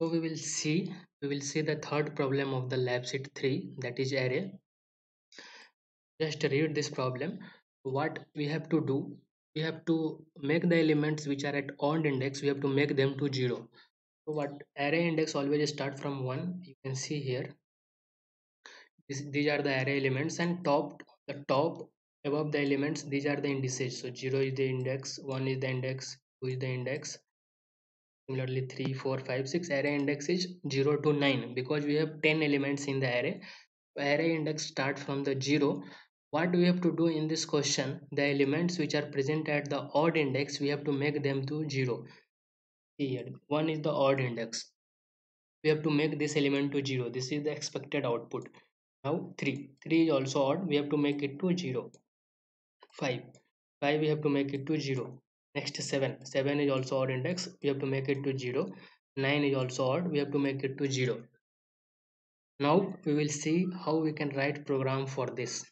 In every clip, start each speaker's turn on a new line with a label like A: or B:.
A: So we will see the third problem of the lab sheet 3, that is array. Just read this problem. What we have to do, we have to make the elements which are at odd index, we have to make them to 0. So what array index always start from 1. You can see here these are the array elements, and the top above the elements, these are the indices. So 0 is the index, 1 is the index, 2 is the index. Similarly 3, 4, 5, 6. Array index is 0 to 9 because we have 10 elements in the array. Array index start from the 0. What we have to do in this question, the elements which are present at the odd index, we have to make them to 0. Here 1 is the odd index, we have to make this element to 0. This is the expected output. Now 3 is also odd, we have to make it to 0. 5 5 we have to make it to 0. Next 7 is also odd index, we have to make it to 0. 9 is also odd, we have to make it to 0. Now we will see how we can write program for this.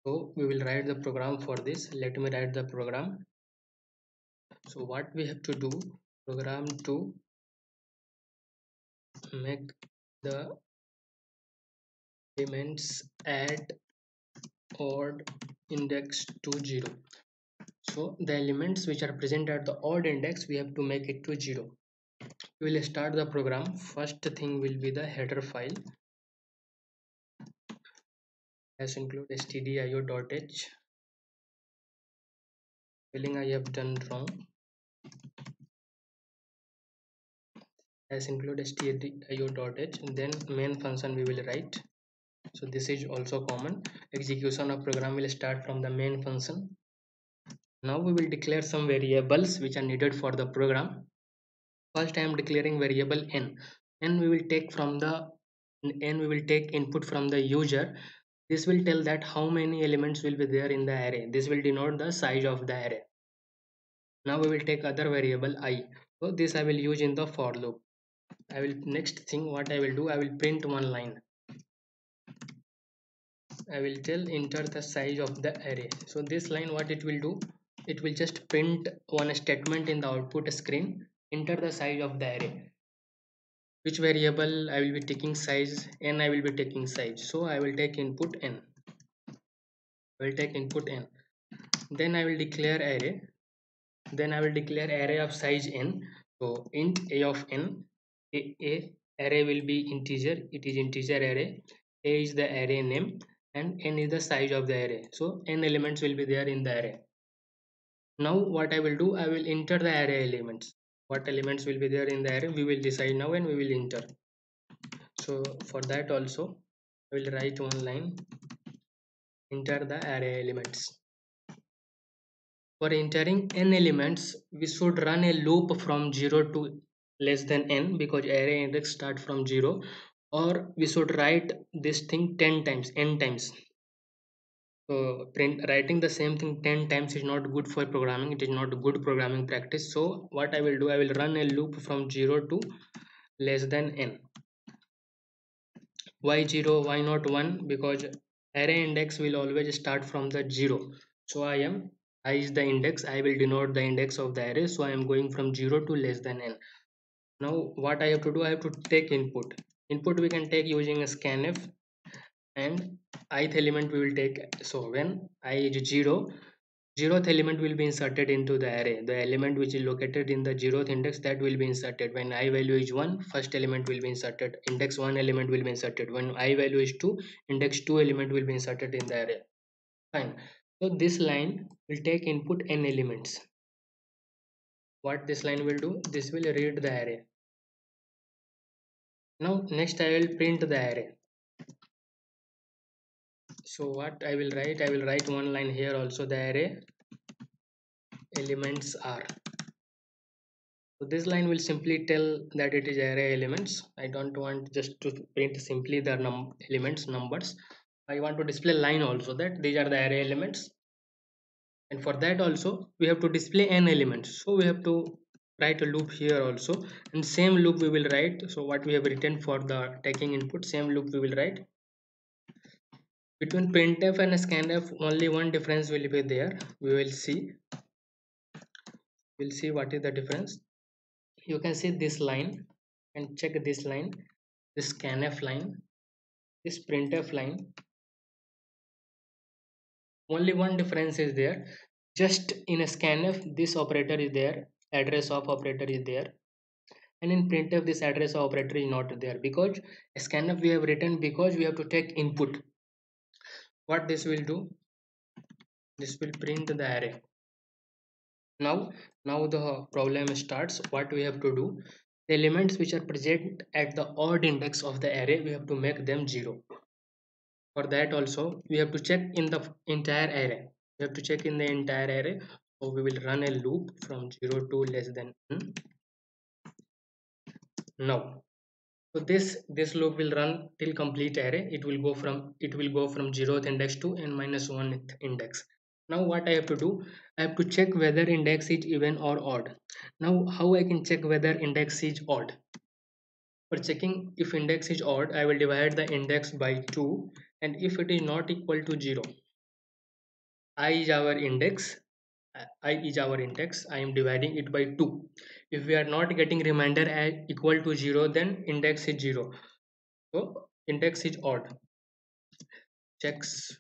A: So we will write the program for this. Let me write the program. So what we have to do, program to make the elements at odd index to 0. So the elements which are present at the odd index, we have to make it to 0. We will start the program. First thing will be the header file, as include stdio.h. Spelling I have done wrong, as include stdio.h. Then main function we will write. So this is also common. Execution of program will start from the main function. Now we will declare some variables which are needed for the program. First I am declaring variable n. We will take input from the user. This will tell that how many elements will be there in the array. This will denote the size of the array. Now we will take other variable I. So this I will use in the for loop. Next thing what I will do, I will print one line. I will tell enter the size of the array. So this line what it will do, it will just print one statement in the output screen, enter the size of the array. Which variable I will be taking size, n I will be taking size. So I will take input n. I will take input n. Then I will declare array. Then I will declare array of size n. So int a of n. A array will be integer. It is integer array. A is the array name and n is the size of the array. So n elements will be there in the array. Now what I will do, I will enter the array elements. What elements will be there in the array, we will decide now and we will enter. So for that also I will write one line, enter the array elements. For entering n elements, we should run a loop from 0 to less than n because array index start from 0, or we should write this thing 10 times, n times. So writing the same thing 10 times is not good for programming. It is not good programming practice. So what I will do, I will run a loop from 0 to less than n. Why 0? Why not 1? Because array index will always start from the 0. So I is the index. I will denote the index of the array. So I am going from 0 to less than n. Now what I have to do, I have to take input. Input we can take using a scanf, and ith element we will take. So when I is 0, zeroth element will be inserted into the array. The element which is located in the zeroth index, that will be inserted. When I value is 1, first element will be inserted. Index 1 element will be inserted. When I value is 2, index 2 element will be inserted in the array. Fine. So this line will take input n elements. What this line will do? This will read the array. Now next I will print the array. So what I will write one line here also, the array elements are. So this line will simply tell that it is array elements. I don't want just to print simply the elements numbers. I want to display line also that these are the array elements, and for that also we have to display n elements. So we have to write a loop here also, and same loop we will write. So what we have written for the taking input, same loop we will write. Between printf and scanf, only one difference will be there. We'll see what is the difference. you can see this line and check this line, this scanf line, this printf line. Only one difference is there. Just in a scanf this operator is there, address of operator is there, and in printf this address of operator is not there, because scanf we have written because we have to take input. What this will do, this will print the array. Now the problem starts. What we have to do, the elements which are present at the odd index of the array, we have to make them 0. For that also we have to check in the entire array. We have to check in the entire array. So we will run a loop from 0 to less than n. Now so this loop will run till complete array. It will go from 0th index to n minus 1th index. Now what I have to do, I have to check whether index is even or odd. Now how I can check whether index is odd? For checking if index is odd, I will divide the index by 2, and if it is not equal to 0, I is our index, I is our index, I am dividing it by 2. If we are not getting remainder as equal to 0, then index is 0. So index is odd. Checks,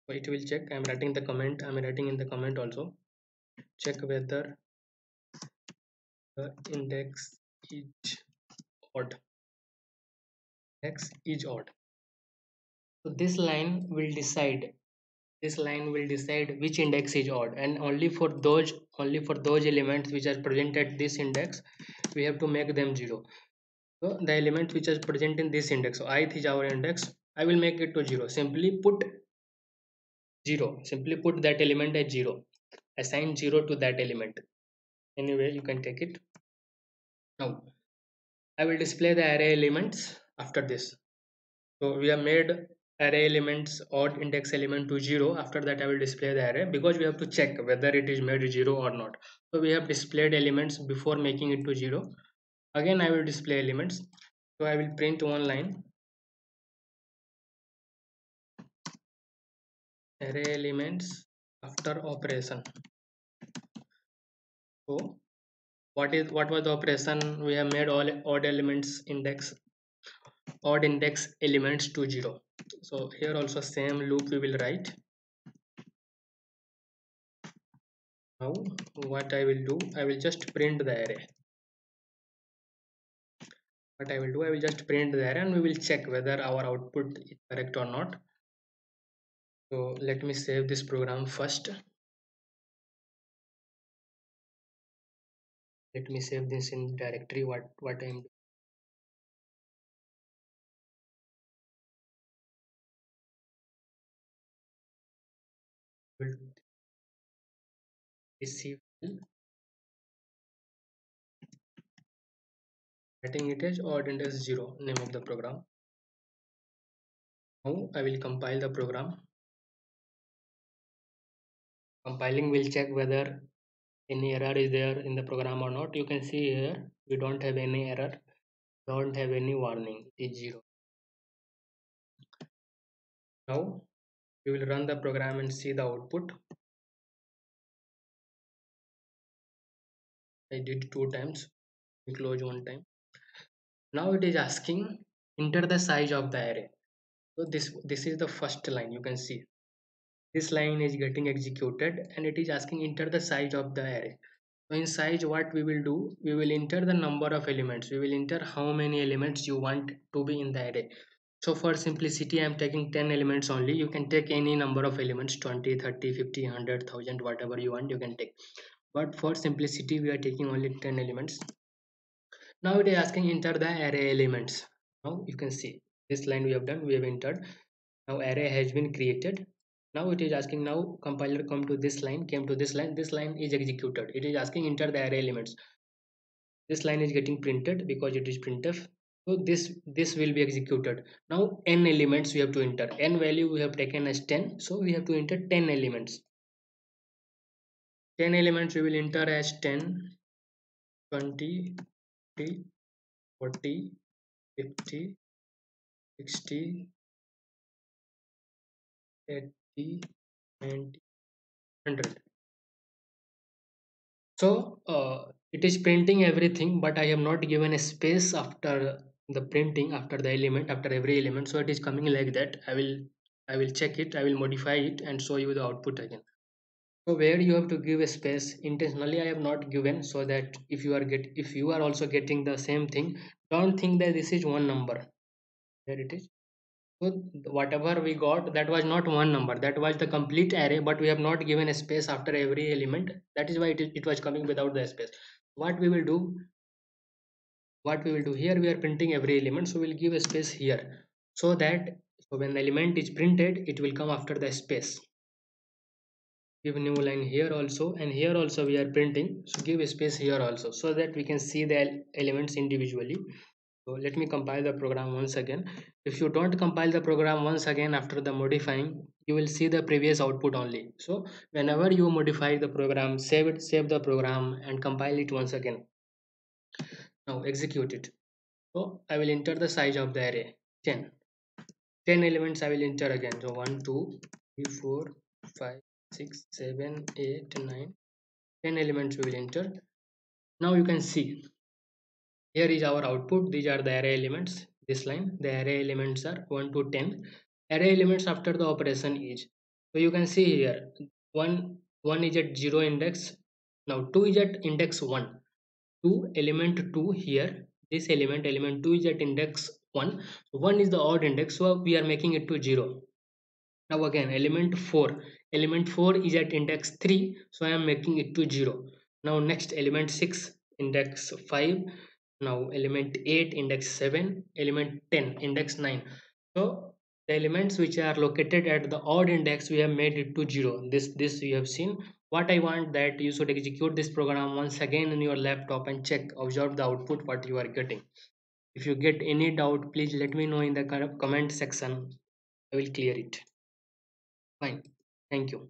A: so it will check. I'm writing the comment, I'm writing in the comment also. Check whether the index is odd. Index is odd. So this line will decide which index is odd, and only for those elements which are present at this index we have to make them 0. So the elements which are present in this index, so ith is our index, I will make it to 0. Simply put 0, simply put that element as 0, assign 0 to that element. Anyway, you can take it. Now I will display the array elements after this. So we have made array elements odd index element to 0. After that I will display the array, because we have to check whether it is made 0 or not. So we have displayed elements before making it to 0. Again I will display elements. So I will print one line, array elements after operation. So what was the operation? We have made all odd index elements to 0. So here also same loop we will write. Now what I will do, I will just print the array. What I will do, I will just print the array and we will check whether our output is correct or not. So let me save this program first. Let me save this in directory. What I'm will receive, writing it as odd index 0, name of the program. Now I will compile the program. Compiling will check whether any error is there in the program or not. You can see here we don't have any error, don't have any warning, it is 0. Now we will run the program and see the output. I did 2 times, we close one time. Now it is asking enter the size of the array. So this is the first line. You can see this line is getting executed and it is asking enter the size of the array. So in size, what we will do, we will enter the number of elements. We will enter how many elements you want to be in the array. So for simplicity I am taking 10 elements only. You can take any number of elements, 20, 30, 50, 100, 1000, whatever you want you can take, but for simplicity we are taking only 10 elements. Now it is asking enter the array elements. Now you can see this line we have done, we have entered. Now array has been created. Now it is asking, now compiler came to this line, this line is executed. It is asking enter the array elements. This line is getting printed because it is printf. So this will be executed. Now n elements we have to enter, n value we have taken as 10, so we have to enter 10 elements. 10 elements we will enter as 10, 20, 30, 40, 50, 60, 80, 90, 100. So it is printing everything, but I have not given a space after the printing, after the element, after every element. So it is coming like that. I will check it, I will modify it and show you the output again. So where you have to give a space, intentionally I have not given, so that if you are also getting the same thing, don't think that this is one number. There it is. So whatever we got, that was not one number, that was the complete array, but we have not given a space after every element. That is why it was coming without the space. What we will do, here, we are printing every element, so we'll give a space here, so that so when the element is printed, it will come after the space. Give new line here also, and here also we are printing, so give a space here also, so that we can see the elements individually. So let me compile the program once again. If you don't compile the program once again after the modifying, you will see the previous output only. So whenever you modify the program, save the program and compile it once again. Now execute it. So I will enter the size of the array, 10. 10 elements I will enter again. So 1 2 3 4 5 6 7 8 9, 10 elements we will enter. Now you can see, here is our output. These are the array elements. This line, the array elements are 1 to 10. Array elements after the operation is, so you can see here, 1 is at 0 index. Now 2 is at index 1. 2 element 2 here, this element 2 is at index 1. So 1 is the odd index, so we are making it to 0. Now again, element 4 is at index 3, so I am making it to 0. Now next, element 6, index 5. Now element 8, index 7. Element 10, index 9. So the elements which are located at the odd index, we have made it to 0. This you have seen. What I want, that you should execute this program once again in your laptop and check, observe the output what you are getting. If you get any doubt, please let me know in the comment section. I will clear it. Fine. Thank you.